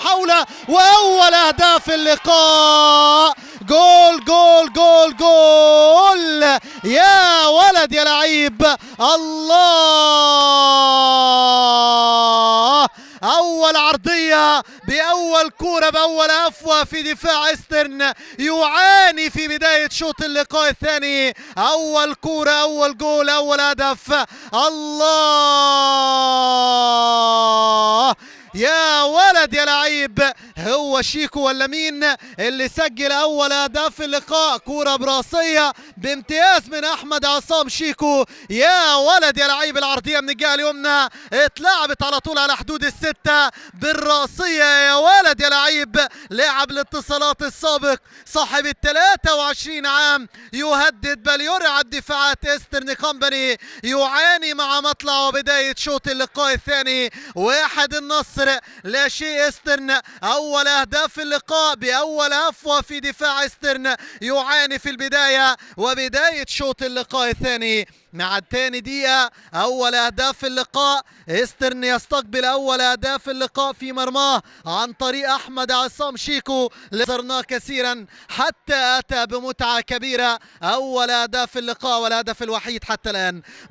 محاولة وأول أهداف اللقاء. جول جول جول جول يا ولد يا لعيب. الله، أول عرضية بأول كورة بأول عفوة في دفاع إيسترن يعاني في بداية شوط اللقاء الثاني. أول كورة أول جول أول هدف. الله يا ولد يا لعيب، هو شيكو ولا مين اللي سجل اول اهداف اللقاء؟ كوره براسيه بامتياز من احمد عصام شيكو. يا ولد يا لعيب، العرضيه من الجهه اليمنى اتلعبت على طول على حدود الستة بالراسيه. يا ولد يا لعيب، لاعب الاتصالات السابق صاحب ال 23 عام يهدد بل يرعب دفاعات ايسترن كومباني، يعاني مع مطلع وبدايه شوط اللقاء الثاني. واحد النصر لا شيء ايسترن. اول اهداف اللقاء باول عفوه في دفاع ايسترن يعاني في البدايه وبدايه شوط اللقاء الثاني. مع الثاني دقيقة أول أهداف اللقاء، إيسترن يستقبل أول أهداف اللقاء في مرماه عن طريق أحمد عصام شيكو اللي صرناه كثيرا حتى أتى بمتعة كبيرة. أول أهداف اللقاء والهدف الوحيد حتى الآن.